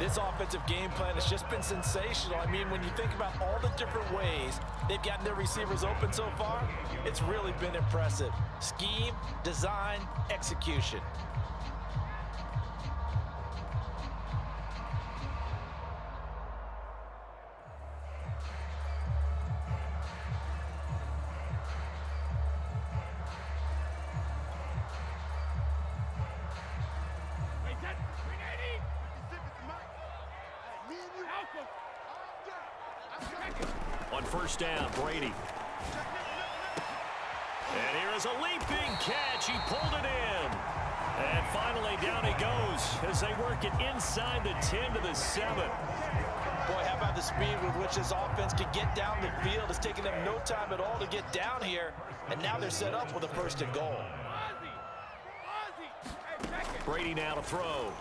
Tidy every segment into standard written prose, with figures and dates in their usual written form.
This offensive game plan has just been sensational. I mean, when you think about all the different ways they've gotten their receivers open so far, it's really been impressive. Scheme, design, execution. On first down, Brady. And here is a leaping catch. He pulled it in. And finally, down he goes as they work it inside the 10 to the 7. Boy, how about the speed with which this offense can get down the field? It's taken them no time at all to get down here. And now they're set up with a first and goal. Brady now to throw.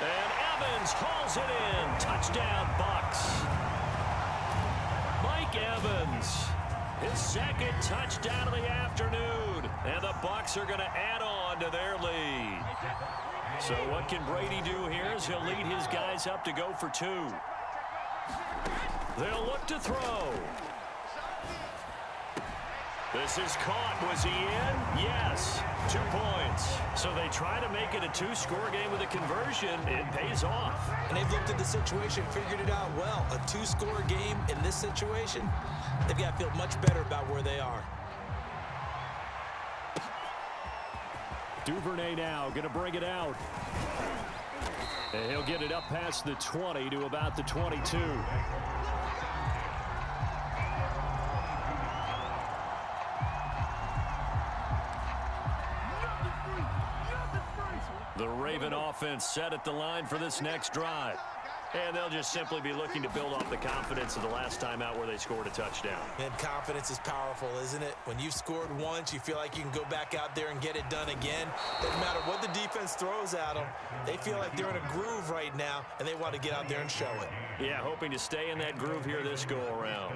And Evans hauls it in. Touchdown, Bucs. Mike Evans, his second touchdown of the afternoon. And the Bucs are going to add on to their lead. So what can Brady do here is he'll lead his guys up to go for 2. They'll look to throw. This is caught. Was he in? Yes. 2 points. So they try to make it a 2-score game with a conversion. It pays off. And they've looked at the situation, figured it out well. A 2-score game in this situation, they've got to feel much better about where they are. Duvernay now going to bring it out. And he'll get it up past the 20 to about the 22. The Raven offense set at the line for this next drive. And they'll just simply be looking to build off the confidence of the last time out where they scored a touchdown. And confidence is powerful, isn't it? When you've scored once, you feel like you can go back out there and get it done again. Doesn't matter what the defense throws at them. They feel like they're in a groove right now, and they want to get out there and show it. Yeah, hoping to stay in that groove here this go-around.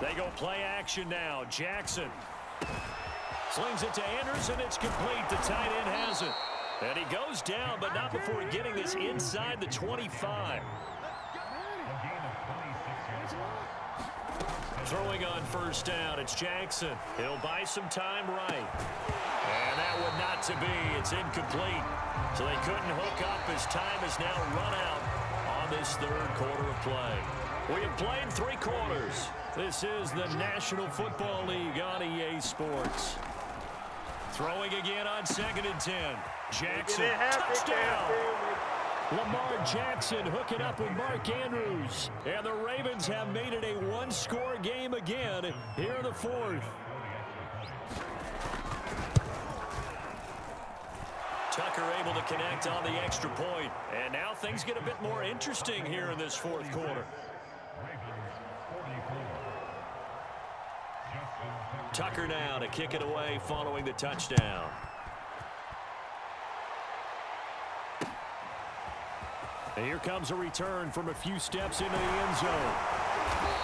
They go play action now. Jackson slings it to Anderson. It's complete. The tight end has it. And he goes down, but not before getting this inside the 25. Throwing on first down. It's Jackson. He'll buy some time right. And that would not to be. It's incomplete. So they couldn't hook up as time has now run out on this third quarter of play. We have played 3 quarters. This is the National Football League on EA Sports. Throwing again on 2nd and 10. Jackson, touchdown! Lamar Jackson hooking up with Mark Andrews. And the Ravens have made it a 1-score game again here in the 4th. Tucker able to connect on the extra point. And now things get a bit more interesting here in this 4th quarter. Tucker now to kick it away following the touchdown. And here comes a return from a few steps into the end zone.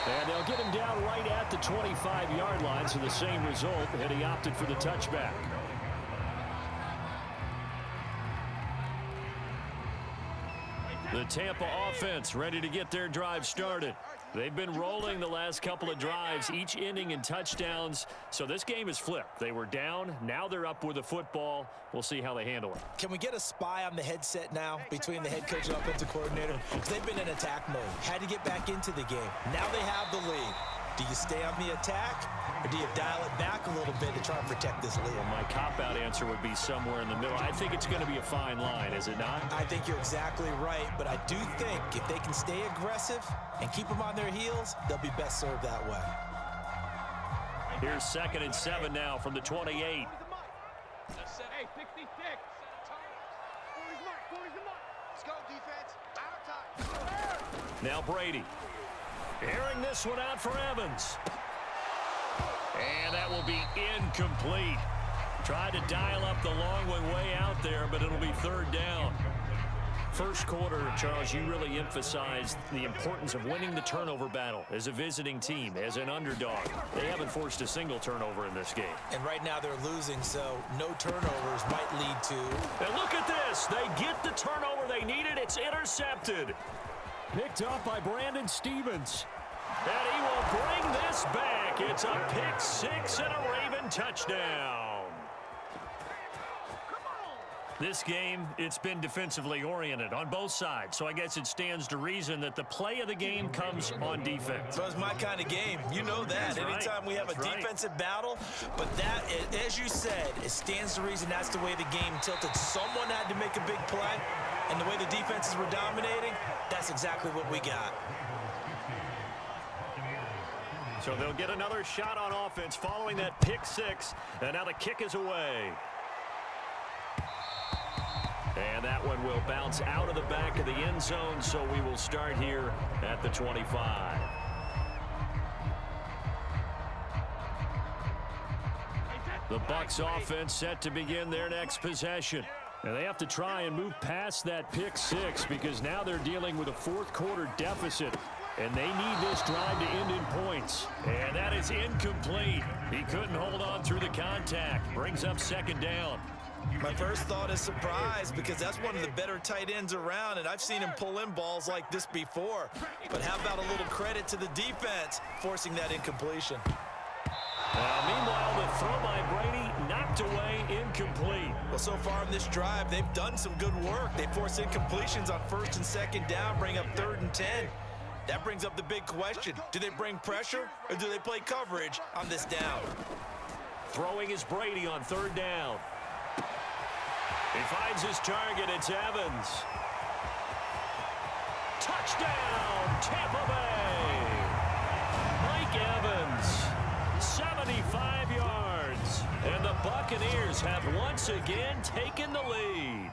And they'll get him down right at the 25-yard line, so the same result, and he opted for the touchback. The Tampa offense ready to get their drive started. They've been rolling the last couple of drives, each ending in touchdowns. So this game is flipped. They were down. Now they're up with the football. We'll see how they handle it. Can we get a spy on the headset now between the head coach and offensive coordinator? Because they've been in attack mode. Had to get back into the game. Now they have the lead. Do you stay on the attack, or do you dial it back a little bit to try and protect this lead? Well, my cop-out answer would be somewhere in the middle. I think it's going to be a fine line, is it not? I think you're exactly right, but I do think if they can stay aggressive and keep them on their heels, they'll be best served that way. Here's 2nd and 7 now from the 28. Hey, 66. Let's go, defense. Out time. Now Brady. Airing this one out for Evans. And that will be incomplete. Tried to dial up the long one way out there, but it'll be 3rd down. First quarter, Charles, you really emphasized the importance of winning the turnover battle as a visiting team, as an underdog. They haven't forced a single turnover in this game. And right now they're losing, so no turnovers might lead to... And look at this. They get the turnover they needed. It's intercepted. Picked up by Brandon Stevens. And he will bring this back. It's a pick six and a Raven touchdown. This game, it's been defensively oriented on both sides, so I guess it stands to reason that the play of the game comes on defense. So it's my kind of game. You know that. Anytime we have a defensive battle, but that, as you said, it stands to reason that's the way the game tilted. Someone had to make a big play, and the way the defenses were dominating, that's exactly what we got. So they'll get another shot on offense following that pick six, and now the kick is away. And that one will bounce out of the back of the end zone, so we will start here at the 25. The Bucs offense set to begin their next possession. And they have to try and move past that pick six because now they're dealing with a fourth quarter deficit. And they need this drive to end in points. And that is incomplete. He couldn't hold on through the contact. Brings up second down. My first thought is surprise because that's one of the better tight ends around, and I've seen him pull in balls like this before. But how about a little credit to the defense forcing that incompletion? Meanwhile, the throw by Brady knocked away, incomplete. Well, so far in this drive, they've done some good work. They force incompletions on first and second down, bring up 3rd and 10. That brings up the big question. Do they bring pressure or do they play coverage on this down? Throwing is Brady on 3rd down. He finds his target. It's Evans. Touchdown, Tampa Bay. Mike Evans, 75 yards. And the Buccaneers have once again taken the lead.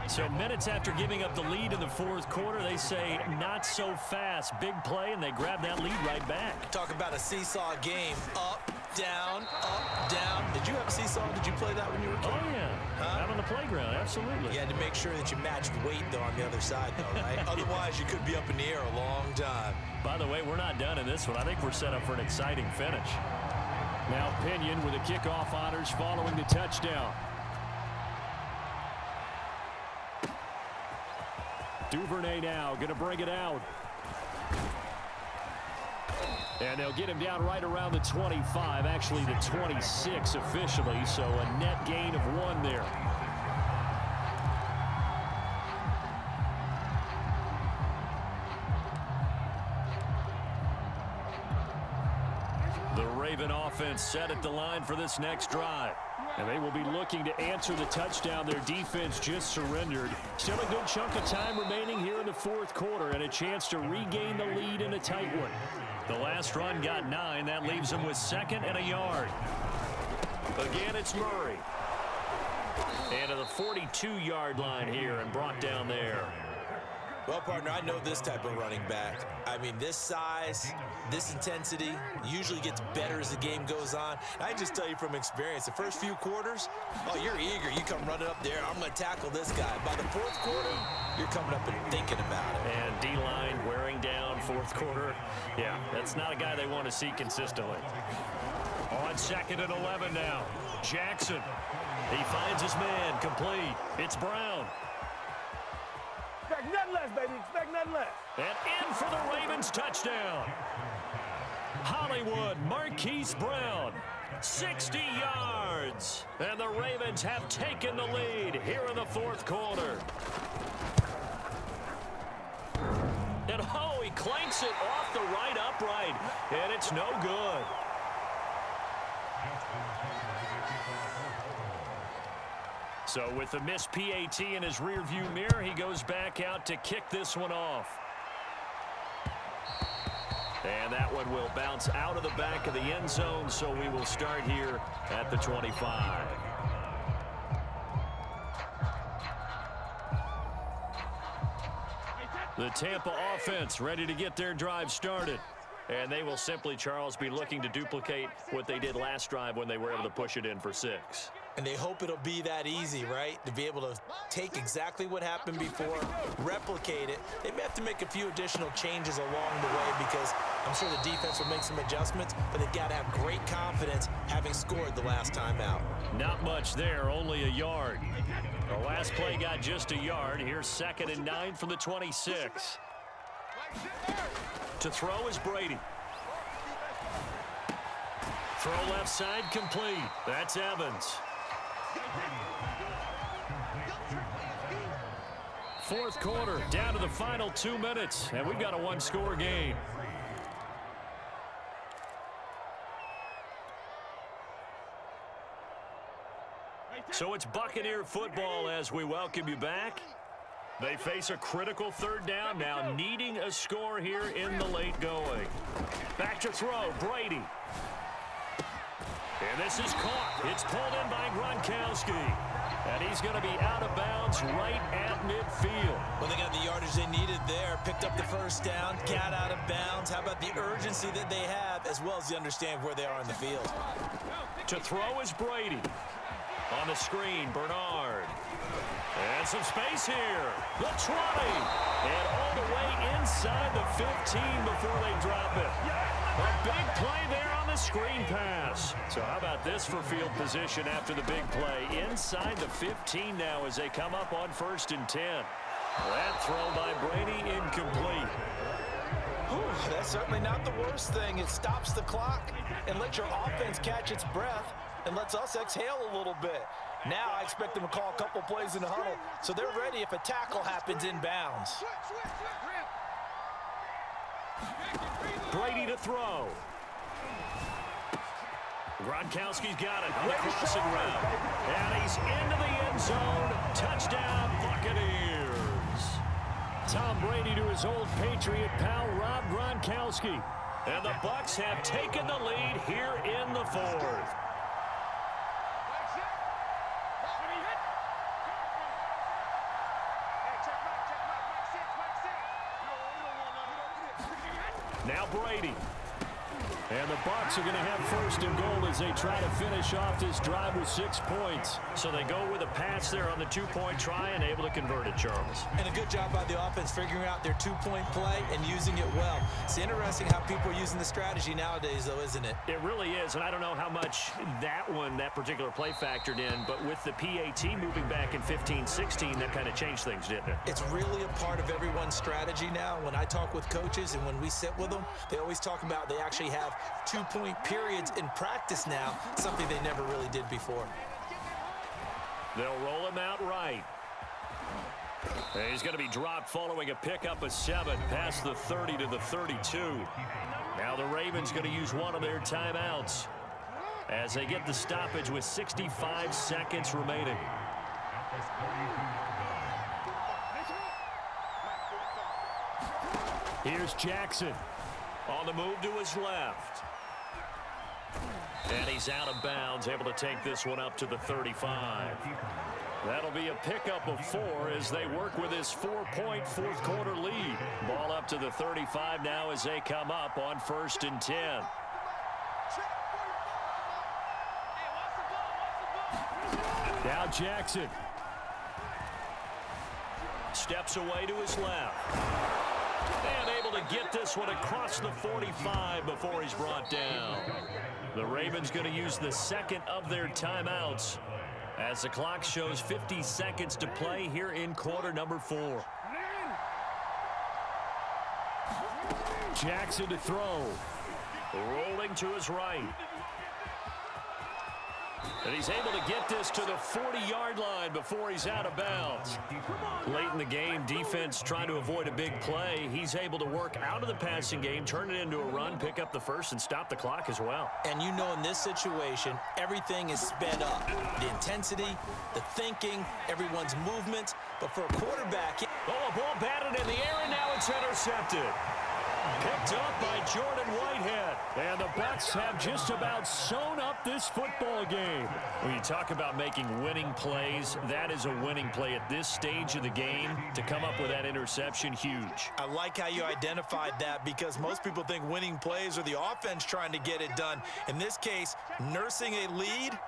So minutes after giving up the lead in the fourth quarter, they say not so fast. Big play, and they grab that lead right back. Talk about a seesaw game. Up, down, up, down. Did you have a seesaw? Did you play that when you were a kid? Oh, yeah. Out on the playground, absolutely. You had to make sure that you matched weight, though, on the other side, though, right? Otherwise, you could be up in the air a long time. By the way, we're not done in this one. I think we're set up for an exciting finish. Now Pinion with the kickoff honors following the touchdown. Duvernay now going to bring it out. And they'll get him down right around the 25, actually the 26 officially, so a net gain of 1 there. The Raven offense set at the line for this next drive. And they will be looking to answer the touchdown their defense just surrendered. Still a good chunk of time remaining here in the fourth quarter and a chance to regain the lead in a tight one. The last run got 9. That leaves them with 2nd and a yard. Again, it's Murray. And to the 42-yard line here and brought down there. Well, partner, I know this type of running back. I mean, this size, this intensity usually gets better as the game goes on. I just tell you from experience, the first few quarters, oh, you're eager. You come running up there. I'm going to tackle this guy. By the fourth quarter, you're coming up and thinking about it. And D-line wearing down fourth quarter. Yeah, that's not a guy they want to see consistently. On 2nd and 11 now. Jackson. He finds his man complete. It's Brown. Expect nothing less, baby. Expect nothing less. And in for the Ravens touchdown. Hollywood, Marquise Brown, 60 yards. And the Ravens have taken the lead here in the fourth quarter. And oh, he clanks it off the right upright. And it's no good. So with the missed PAT in his rearview mirror, he goes back out to kick this one off. And that one will bounce out of the back of the end zone, so we will start here at the 25. The Tampa offense ready to get their drive started. And they will simply, Charles, be looking to duplicate what they did last drive when they were able to push it in for 6. And they hope it'll be that easy, right? To be able to take exactly what happened before, replicate it. They may have to make a few additional changes along the way because I'm sure the defense will make some adjustments, but they've got to have great confidence having scored the last time out. Not much there, only a yard. The last play got just a yard. Here's 2nd and 9 from the 26. To throw is Brady. Throw left side complete. That's Evans. 4th quarter, down to the final 2 minutes, and we've got a one-score game. So it's Buccaneer football as we welcome you back. They face a critical 3rd down now, needing a score here in the late going. Back to throw, Brady. And this is caught. It's pulled in by Gronkowski. And he's going to be out of bounds right at midfield. Well, they got the yardage they needed there, picked up the 1st down, got out of bounds. How about the urgency that they have, as well as they understand where they are in the field. To throw is Brady. On the screen, Bernard. And some space here. The 20. And all the way inside the 15 before they drop it. A big play there on the screen pass. So how about this for field position after the big play? Inside the 15 now as they come up on 1st and 10. That throw by Brady incomplete. Whew, that's certainly not the worst thing. It stops the clock and lets your offense catch its breath and lets us exhale a little bit. Now I expect them to call a couple plays in the huddle so they're ready if a tackle happens in bounds. Brady to throw. Gronkowski's got it on the crossing route. And he's into the end zone. Touchdown, Buccaneers. Tom Brady to his old Patriot pal, Rob Gronkowski. And the Bucs have taken the lead here in the 4th. Now Brady. And the Bucs are going to have 1st and goal as they try to finish off this drive with 6 points. So they go with a pass there on the 2-point try and able to convert it, Charles. And a good job by the offense figuring out their 2-point play and using it well. It's interesting how people are using the strategy nowadays, though, isn't it? It really is, and I don't know how much that particular play factored in, but with the PAT moving back in 15-16, that kind of changed things, didn't it? It's really a part of everyone's strategy now. When I talk with coaches and when we sit with them, they always talk about they actually have 2-point periods in practice now, something they never really did before. They'll roll him out right. And he's going to be dropped following a pickup of 7 past the 30 to the 32. Now the Ravens going to use one of their timeouts as they get the stoppage with 65 seconds remaining. Here's Jackson on the move to his left. And he's out of bounds, able to take this one up to the 35. That'll be a pickup of 4 as they work with his 4-point 4th quarter lead. Ball up to the 35 now as they come up on 1st and 10. Now Jackson. Steps away to his left. And able to get this one across the 45 before he's brought down. The Ravens going to use the 2nd of their timeouts as the clock shows 50 seconds to play here in quarter number 4. Jackson to throw. Rolling to his right. And he's able to get this to the 40-yard line before he's out of bounds. Late in the game, defense trying to avoid a big play. He's able to work out of the passing game, turn it into a run, pick up the 1st, and stop the clock as well. And you know in this situation, everything is sped up. The intensity, the thinking, everyone's movement. But for a quarterback... Oh, a ball batted in the air, and now it's intercepted. Picked up by Jordan Whitehead. And the Bucs have just about sewn up this football game. When you talk about making winning plays, that is a winning play at this stage of the game. To come up with that interception, huge. I like how you identified that because most people think winning plays are the offense trying to get it done. In this case, nursing a lead